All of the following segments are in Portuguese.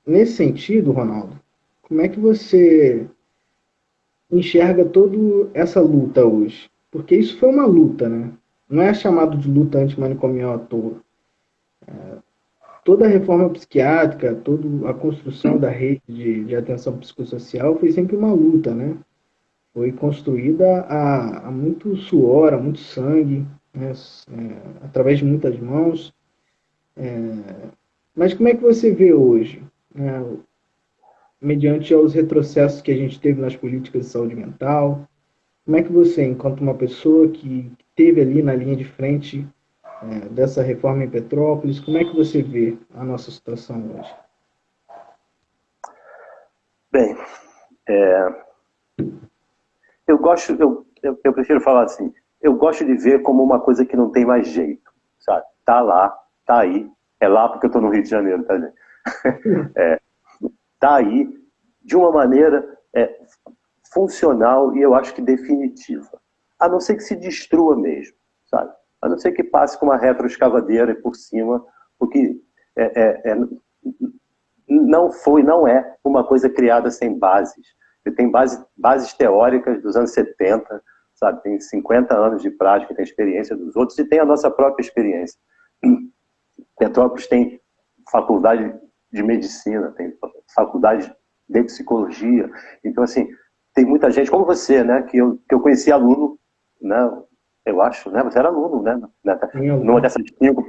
nesse sentido, Ronaldo, como é que você enxerga toda essa luta hoje? Porque isso foi uma luta, né? Não é chamado de luta antimanicomial à toa. Toda a reforma psiquiátrica, toda a construção da rede de atenção psicossocial foi sempre uma luta, né? Foi construída a muito suor, a muito sangue, né? Através de muitas mãos. Mas como é que você vê hoje, né? Mediante aos retrocessos que a gente teve nas políticas de saúde mental? Como é que você, enquanto uma pessoa que esteve ali na linha de frente dessa reforma em Petrópolis, como é que você vê a nossa situação hoje? Bem, eu prefiro falar assim, eu gosto de ver como uma coisa que não tem mais jeito, sabe? Tá lá, tá aí, é lá porque eu tô no Rio de Janeiro, tá, gente? Tá aí, de uma maneira funcional e eu acho que definitiva. A não ser que se destrua mesmo, sabe? A não ser que passe com uma retroescavadeira por cima, porque não é uma coisa criada sem bases. Tem bases teóricas dos anos 70, sabe? Tem 50 anos de prática, tem experiência dos outros e tem a nossa própria experiência. Petrópolis tem faculdade de medicina, tem faculdade de psicologia. Então, assim, tem muita gente, como você, né, que eu conheci aluno, né, eu acho, né, você era aluno, né, Sim, numa aluno. dessas cinco,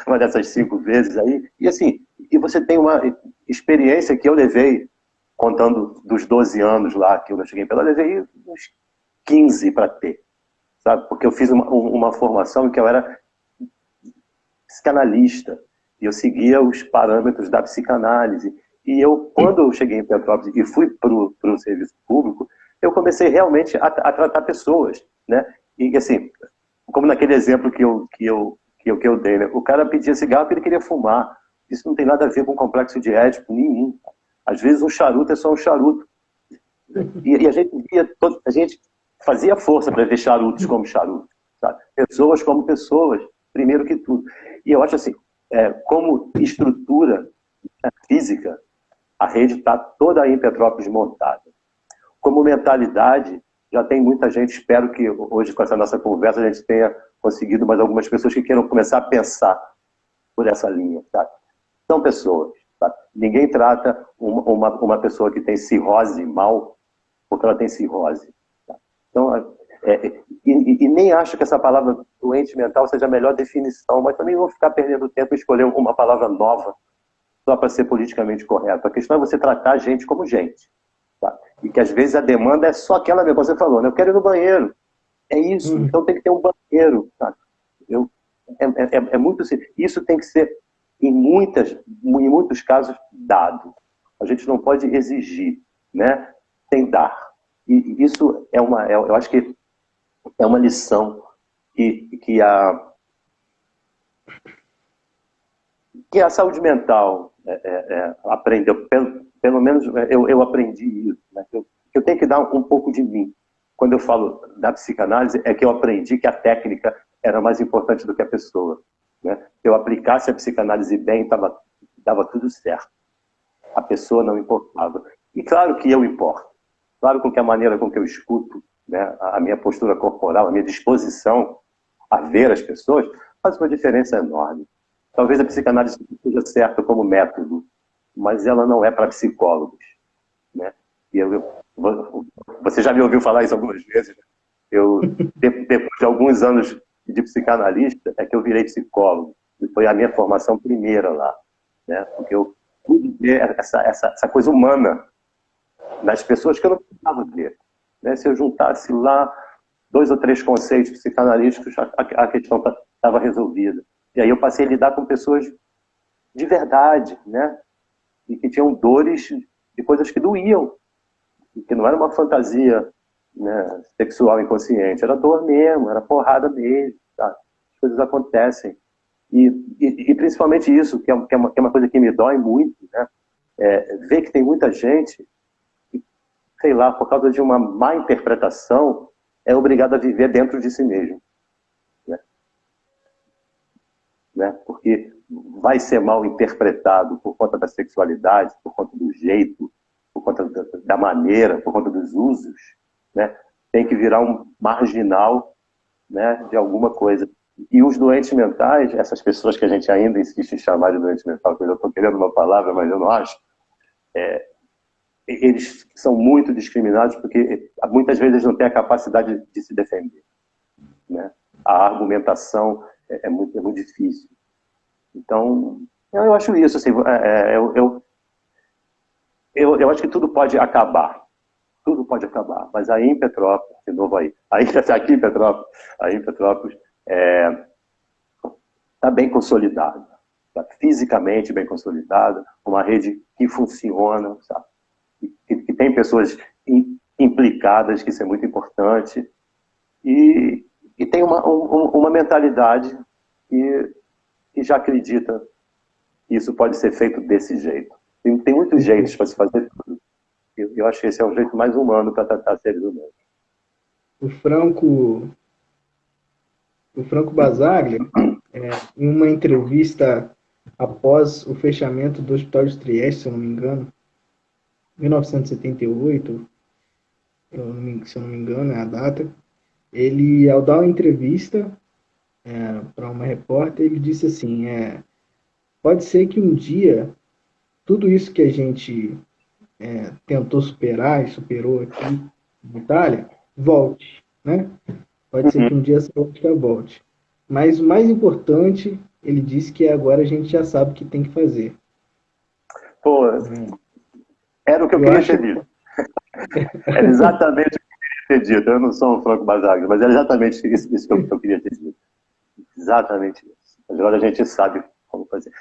uma dessas 5 vezes aí, e assim, e você tem uma experiência que eu levei, contando dos 12 anos lá que eu cheguei pela, eu levei uns 15 para ter, sabe, porque eu fiz uma formação em que eu era psicanalista, e eu seguia os parâmetros da psicanálise. E eu, quando eu cheguei em Petrópolis e fui para o serviço público, eu comecei realmente a tratar pessoas, né? E assim, como naquele exemplo que eu dei, né? O cara pedia cigarro porque ele queria fumar. Isso não tem nada a ver com complexo de Édipo nenhum. Às vezes um charuto é só um charuto. E a gente fazia força para ver charutos como charutos, sabe? Pessoas como pessoas, primeiro que tudo. E eu acho assim, como estrutura física, a rede está toda aí em Petrópolis montada. Como mentalidade, já tem muita gente, espero que hoje com essa nossa conversa a gente tenha conseguido mais algumas pessoas que queiram começar a pensar por essa linha, sabe? São pessoas, sabe? Ninguém trata uma pessoa que tem cirrose mal porque ela tem cirrose. Tá? Então, e nem acho que essa palavra doente mental seja a melhor definição, mas também não vou ficar perdendo tempo em escolher uma palavra nova só para ser politicamente correto. A questão é você tratar a gente como gente. Tá? E que às vezes a demanda é só aquela mesma, você falou, né? Eu quero ir no banheiro. É isso, então tem que ter um banheiro. Tá? Eu, muito simples. Isso tem que ser, em muitos casos, dado. A gente não pode exigir, né? Sem dar. E isso eu acho que é uma lição que a saúde mental aprendeu, pelo menos eu aprendi isso, né? Eu tenho que dar um pouco de mim. Quando eu falo da psicanálise, é que eu aprendi que a técnica era mais importante do que a pessoa. Né? Se eu aplicasse a psicanálise bem, dava tudo certo. A pessoa não importava. E claro que eu importo. Claro que a maneira com que eu escuto, né, a minha postura corporal, a minha disposição a ver as pessoas, faz uma diferença enorme. Talvez a psicanálise seja certa como método, mas ela não é para psicólogos. Né? E você já me ouviu falar isso algumas vezes. Né? Depois de alguns anos de psicanalista, é que eu virei psicólogo. E foi a minha formação primeira lá. Né? Porque eu pude ver essa coisa humana nas pessoas que eu não precisava ver. Né? Se eu juntasse lá 2 ou 3 conceitos psicanalísticos, a questão estava resolvida. E aí eu passei a lidar com pessoas de verdade, né? E que tinham dores de coisas que doíam, que não era uma fantasia, né, sexual inconsciente, era dor mesmo, era porrada mesmo, tá? As coisas acontecem. E principalmente isso, que é uma coisa que me dói muito, né? Ver que tem muita gente que, sei lá, por causa de uma má interpretação, é obrigada a viver dentro de si mesmo. Né? Porque vai ser mal interpretado por conta da sexualidade, por conta do jeito, por conta da maneira, por conta dos usos, né? Tem que virar um marginal, né, de alguma coisa. E os doentes mentais, essas pessoas que a gente ainda insiste em chamar de doente mental, que eu estou querendo uma palavra, mas eu não acho, eles são muito discriminados porque muitas vezes não têm a capacidade de se defender, né? A argumentação é muito difícil. Então, eu acho isso, assim, eu acho que tudo pode acabar. Tudo pode acabar. Mas aí em Petrópolis, de novo aqui em Petrópolis, está bem consolidada. Está fisicamente bem consolidada, uma rede que funciona, sabe? Que tem pessoas implicadas, que isso é muito importante, e tem uma mentalidade que já acredita que isso pode ser feito desse jeito. Tem muitos jeitos para se fazer tudo. Eu acho que esse é o jeito mais humano para tratar seres humanos. O Franco Basaglia, em uma entrevista após o fechamento do Hospital de Trieste, se eu não me engano, 1978, se eu não me engano é a data, ele, ao dar uma entrevista para uma repórter, ele disse assim, pode ser que um dia tudo isso que a gente tentou superar e superou aqui na Itália, volte, né? Pode ser que um dia essa ótica volte. Mas o mais importante, ele disse que agora a gente já sabe o que tem que fazer. Pô, era o que eu queria ter dito. Era exatamente o que eu queria ter dito. Eu não sou um Franco Basaglia, mas era exatamente isso que eu queria ter dito. Exatamente isso. Agora a gente sabe como fazer.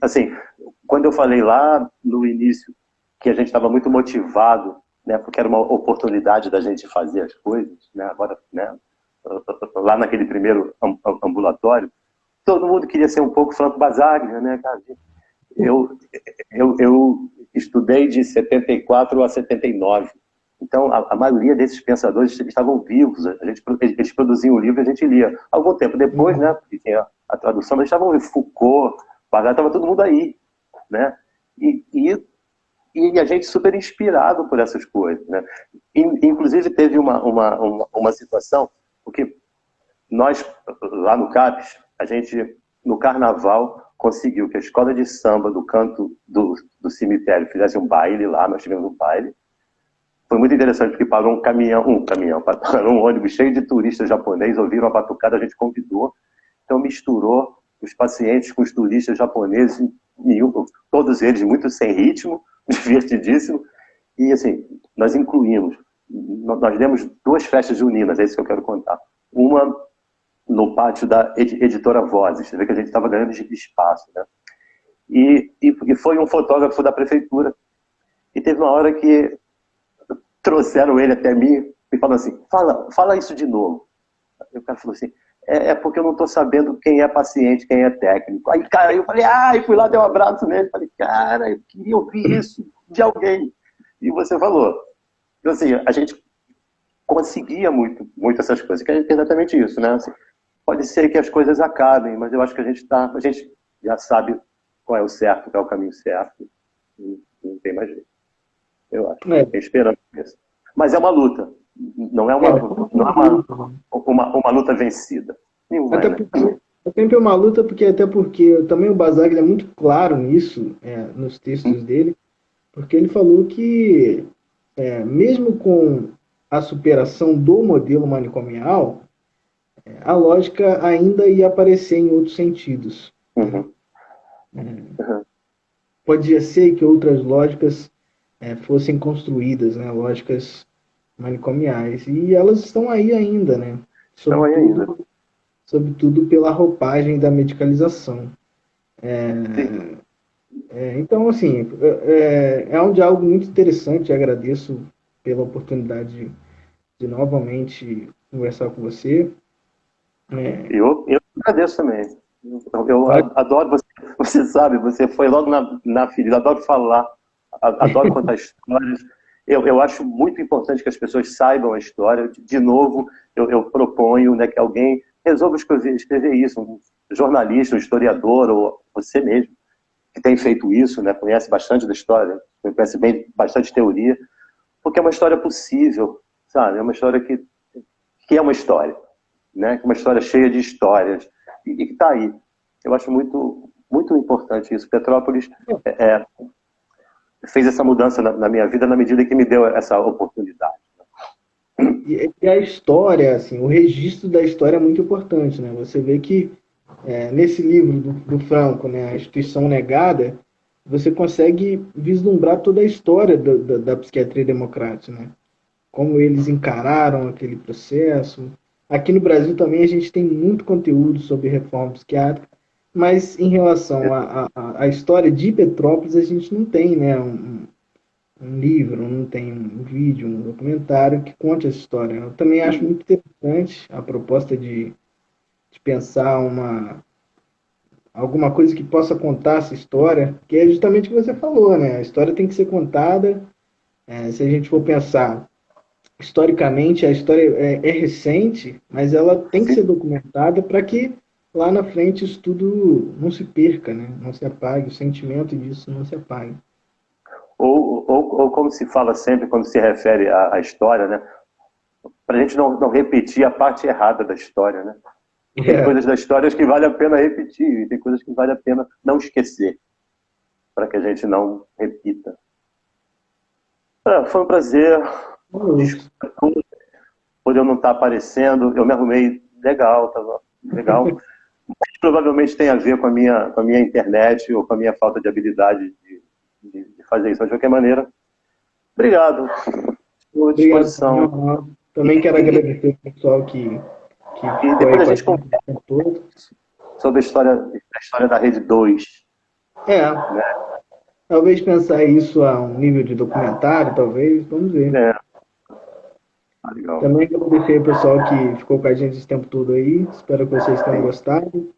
Assim, quando eu falei lá no início que a gente estava muito motivado, né, porque era uma oportunidade da gente fazer as coisas, né, agora, né, lá naquele primeiro ambulatório, todo mundo queria ser um pouco Franco Basaglia, né, cara? Eu estudei de 74 a 79. Então, a maioria desses pensadores estavam vivos. Eles produziam o livro e a gente lia. Algum tempo depois, né, porque tinha a tradução, mas estavam Foucault, Basaglia, estava todo mundo aí, né? E a gente super inspirado por essas coisas, né? Inclusive, teve uma situação, porque nós, lá no CAPES, a gente, no Carnaval, conseguiu que a escola de samba do canto do cemitério fizesse um baile lá, nós tivemos um baile. Foi muito interessante, porque parou parou um ônibus cheio de turistas japoneses, ouviram a batucada, a gente convidou, então misturou os pacientes com os turistas japoneses, todos eles muito sem ritmo, divertidíssimo, e assim, nós incluímos, nós demos 2 festas juninas, é isso que eu quero contar. Uma no pátio da editora Vozes, você vê que a gente estava ganhando de espaço, né? E foi um fotógrafo da prefeitura, e teve uma hora que trouxeram ele até mim e falaram assim, fala isso de novo. Aí o cara falou assim, porque eu não estou sabendo quem é paciente, quem é técnico. Aí, cara, eu falei, e fui lá, dei um abraço nele, falei, cara, eu queria ouvir isso de alguém. E você falou. Então, assim, a gente conseguia muito essas coisas, que é exatamente isso, né? Assim, pode ser que as coisas acabem, mas eu acho que a gente já sabe qual é o certo, qual é o caminho certo, e não tem mais jeito. Eu acho. Tem esperança nisso. Mas é uma luta. Não é uma luta vencida. É sempre uma luta, até porque também o Basaglia é muito claro nisso, nos textos dele, porque ele falou que, mesmo com a superação do modelo manicomial, a lógica ainda ia aparecer em outros sentidos. Podia ser que outras lógicas fossem construídas, né, lógicas manicomiais, e elas estão aí ainda, né? Sobretudo pela roupagem da medicalização. Então, assim, é um diálogo muito interessante. Agradeço pela oportunidade de novamente conversar com você. Eu agradeço também. Eu adoro, você sabe, você foi logo na ferida, adoro falar, adoro contar histórias. Eu acho muito importante que as pessoas saibam a história. De novo, eu proponho, né, que alguém resolva escrever isso, jornalista, um historiador, ou você mesmo, que tem feito isso, né, conhece bastante da história, conhece bem bastante teoria, porque é uma história possível, sabe? É uma história que é uma história, né? Uma história cheia de histórias, e que está aí. Eu acho muito, muito importante isso. Petrópolis fez essa mudança na minha vida na medida que me deu essa oportunidade. E a história, assim, o registro da história é muito importante, né? Você vê que nesse livro do Franco, né, A Instituição Negada, você consegue vislumbrar toda a história da psiquiatria democrática, né? Como eles encararam aquele processo. Aqui no Brasil também a gente tem muito conteúdo sobre reforma psiquiátrica, mas em relação à história de Petrópolis, a gente não tem, né, um livro, não tem um vídeo, um documentário que conte essa história. Eu também acho muito interessante a proposta de pensar alguma coisa que possa contar essa história, que é justamente o que você falou, né? A história tem que ser contada. Se a gente for pensar historicamente, a história é recente, mas ela tem que ser documentada para que lá na frente isso tudo não se perca, né? Não se apague, o sentimento disso não se apague. Ou como se fala sempre quando se refere à história, né? Para a gente não repetir a parte errada da história, né? Tem coisas da história que vale a pena repetir e tem coisas que vale a pena não esquecer, para que a gente não repita. Foi um prazer. Desculpa por eu não estar aparecendo. Eu me arrumei legal, estava legal. Mas provavelmente tem a ver com a minha internet ou com a minha falta de habilidade de fazer isso. Mas, de qualquer maneira, obrigado. Estou à disposição. Obrigado. Também quero agradecer o pessoal que e foi depois a com a gente gente conversa o tempo todo. sobre a história da Rede 2. Né? Talvez pensar isso a um nível de documentário, talvez, vamos ver. Legal. Também agradecer o pessoal que ficou com a gente esse tempo todo aí. Espero que vocês tenham gostado.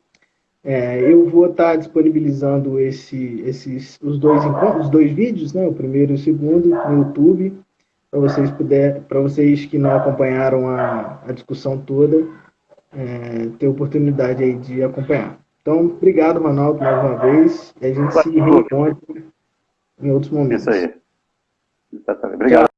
Eu vou estar disponibilizando os dois vídeos, né? O primeiro e o segundo, no YouTube, para vocês que não acompanharam a discussão toda, ter oportunidade aí de acompanhar. Então, obrigado, Ronaldo, mais uma vez. E a gente se reencontra em outros momentos. Isso aí. Exatamente. Obrigado.